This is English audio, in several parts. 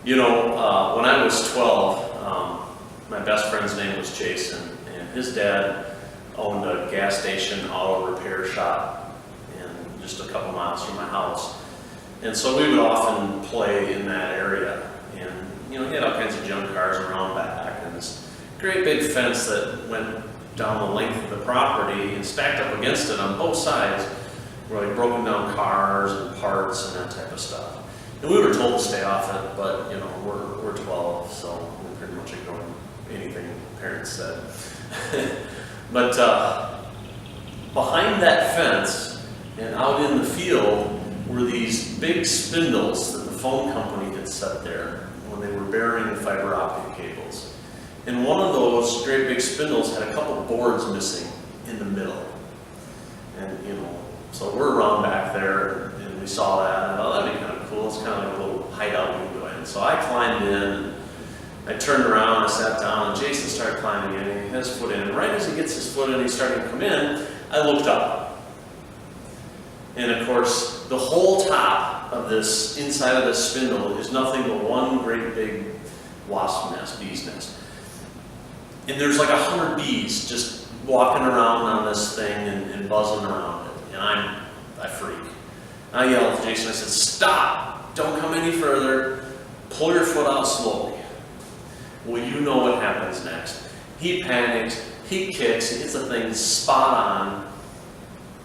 When I was 12, my best friend's name was Jason, and his dad owned a gas station auto repair shop just a couple miles from my house. And so we would often play in that area. And, he had all kinds of junk cars around back, and this great big fence that went down the length of the property and stacked up against it on both sides were like broken down cars and parts and that type of stuff. And we were told to stay off it, but we're 12, so we pretty much ignored anything parents said. But behind that fence and out in the field were these big spindles that the phone company had set there when they were burying the fiber optic cables. And one of those great big spindles had a couple boards missing in the middle. And so we're around back there and we saw that, and I thought that'd be kind of cool. It's kind of like a little hideout we can go in. So I climbed in, and I turned around, I sat down, and Jason started climbing in, and he had his foot in. And right as he gets his foot in, he's starting to come in, I looked up. And of course, the whole top of this, inside of this spindle, is nothing but one great big wasp nest, bee's nest. And there's like 100 bees just walking around on this thing and buzzing around it. And I freak. I yelled to Jason, I said, "Stop! Don't come any further. Pull your foot out slowly." Well, you know what happens next. He panics, he kicks, he hits the thing spot on,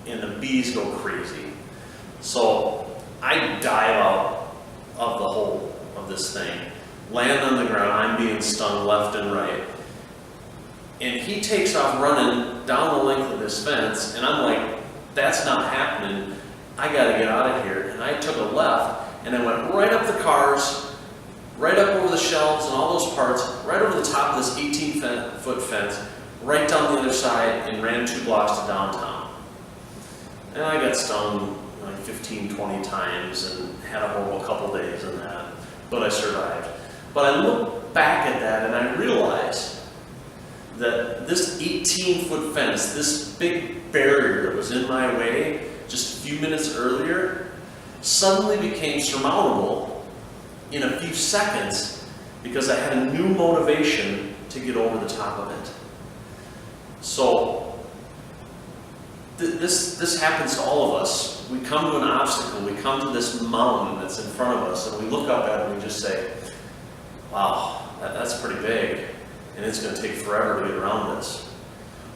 and the bees go crazy. So I dive out of the hole of this thing, land on the ground, I'm being stung left and right. And he takes off running down the length of this fence, and I'm like, that's not happening. I gotta get out of here. And I took a left, and I went right up the cars, right up over the shelves and all those parts, right over the top of this 18-foot fence, right down the other side, and ran 2 blocks to downtown. And I got stung like 15, 20 times and had a horrible couple days in that, but I survived. But I look back at that and I realized that this 18-foot fence, this big barrier that was in my way just a few minutes earlier, suddenly became surmountable in a few seconds because I had a new motivation to get over the top of it. So this happens to all of us. We come to an obstacle, we come to this mountain that's in front of us, and we look up at it and we just say, wow, that's pretty big, and it's going to take forever to get around this.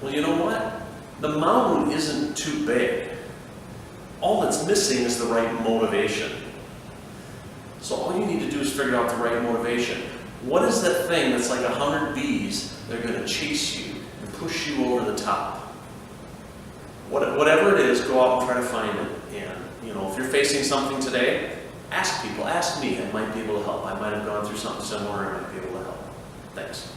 Well, you know what? The mountain isn't too big. All that's missing is the right motivation. So all you need to do is figure out the right motivation. What is that thing that's like 100 bees that are going to chase you and push you over the top? Whatever it is, go out and try to find it. And if you're facing something today, ask people, ask me. I might be able to help. I might have gone through something similar and I might be able to help. Thanks.